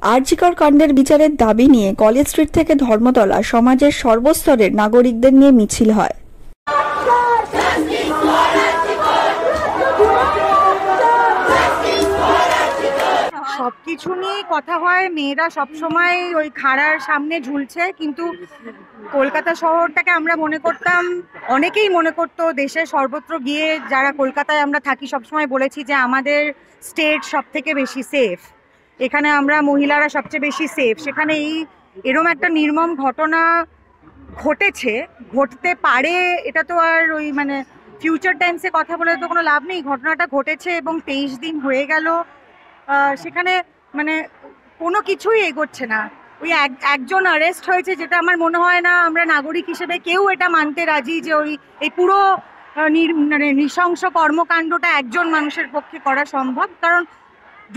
আরজিকর কাণ্ডের বিচারের দাবি নিয়ে কলেজ স্ট্রিট থেকে ধর্মতলা সমাজের সর্বস্তরের নাগরিকদের নিয়ে মিছিল হয়। সবকিছু নিয়ে কথা হয়, মেয়েরা সবসময় ওই খাড়ার সামনে ঝুলছে, কিন্তু কলকাতা শহরটাকে আমরা মনে করতাম, অনেকেই মনে করতো দেশের সর্বত্র গিয়ে, যারা কলকাতায় আমরা থাকি সবসময় বলেছি যে আমাদের স্টেট সব থেকে বেশি সেফ, এখানে আমরা মহিলারা সবচেয়ে বেশি সেফ। সেখানে এরম একটা নির্মম ঘটনা ঘটেছে, ঘটতে পারে, এটা তো আর ওই মানে ফিউচার টাইমসে কথা বলে তো কোনো লাভ নেই। ঘটনাটা ঘটেছে এবং 23 দিন হয়ে গেল, সেখানে মানে কোনো কিছুই এগোচ্ছে না। ওই একজন অ্যারেস্ট হয়েছে, যেটা আমার মনে হয় না আমরা নাগরিক হিসেবে কেউ এটা মানতে রাজি যে এই পুরো মানে নৃশংস কর্মকাণ্ডটা একজন মানুষের পক্ষে করা সম্ভব। কারণ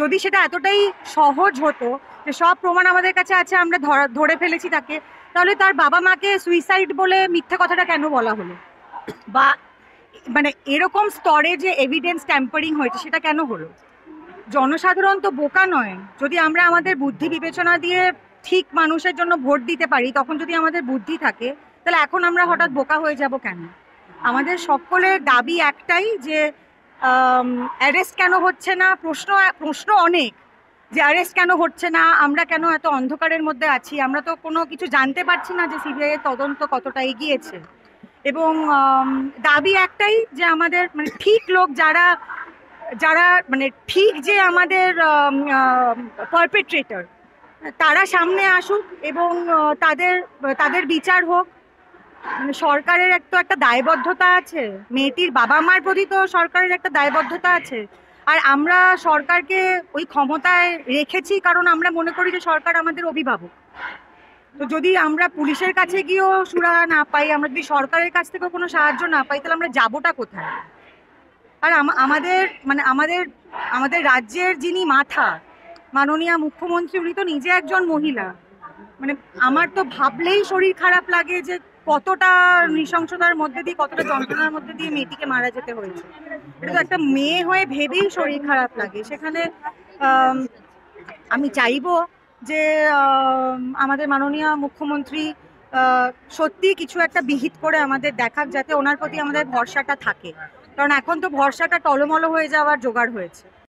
যদি সেটা এতটাই সহজ হতো যে সব প্রমাণ আমাদের কাছে আছে, আমরা ধরে ফেলেছি তাকে, তাহলে তার বাবা মাকে সুইসাইড বলে মিথ্যে কথাটা কেন বলা হলো? বা মানে এরকম স্তরে যে এভিডেন্স ট্যাম্পারিং হয়েছে সেটা কেন হলো? জনসাধারণ তো বোকা নয়। যদি আমরা আমাদের বুদ্ধি বিবেচনা দিয়ে ঠিক মানুষের জন্য ভোট দিতে পারি, তখন যদি আমাদের বুদ্ধি থাকে, তাহলে এখন আমরা হঠাৎ বোকা হয়ে যাব কেন? আমাদের সকলের দাবি একটাই যে অ্যারেস্ট কেন হচ্ছে না। প্রশ্ন অনেক, যে অ্যারেস্ট কেন হচ্ছে না, আমরা কেন এত অন্ধকারের মধ্যে আছি, আমরা তো কোনো কিছু জানতে পারছি না যে সিবিআই এর তদন্ত কতটা এগিয়েছে। এবং দাবি একটাই যে আমাদের মানে ঠিক লোক যারা যারা মানে ঠিক যে আমাদের পারপেট্রেটর, তারা সামনে আসুক এবং তাদের বিচার হোক। মানে সরকারের একটা দায়বদ্ধতা আছে, মেয়েটির বাবা মার প্রতি তো সরকারের একটা দায়বদ্ধতা আছে। আর আমরা সরকারকে ওই ক্ষমতায় রেখেছি কারণ আমরা মনে করি যে সরকার আমাদের অভিভাবক। তো যদি আমরা পুলিশের কাছে গিয়েও সুরাহা না পাই, আমরা যদি সরকারের কাছ থেকে কোনো সাহায্য না পাই, তাহলে আমরা যাবোটা কোথায়? আর আমাদের রাজ্যের যিনি মাথা, মাননীয় মুখ্যমন্ত্রী, উনি তো নিজে একজন মহিলা। মানে আমার তো ভাবলেই শরীর খারাপ লাগে যে কতটা নৃশংসতার মধ্যে দিয়ে, কতটা যন্ত্রণার মধ্যে দিয়ে মেয়েটিকে মারা যেতে হয়েছে। এটা তো একটা মেয়ে হয়ে ভেবেই শরীর খারাপ লাগে। সেখানে আমি চাইবো যে আমাদের মাননীয় মুখ্যমন্ত্রী সত্যি কিছু একটা বিহিত করে আমাদের দেখাক, যাতে ওনার প্রতি আমাদের ভরসাটা থাকে। কারণ এখন তো ভরসাটা টলমল হয়ে যাওয়ার জোগাড় হয়েছে।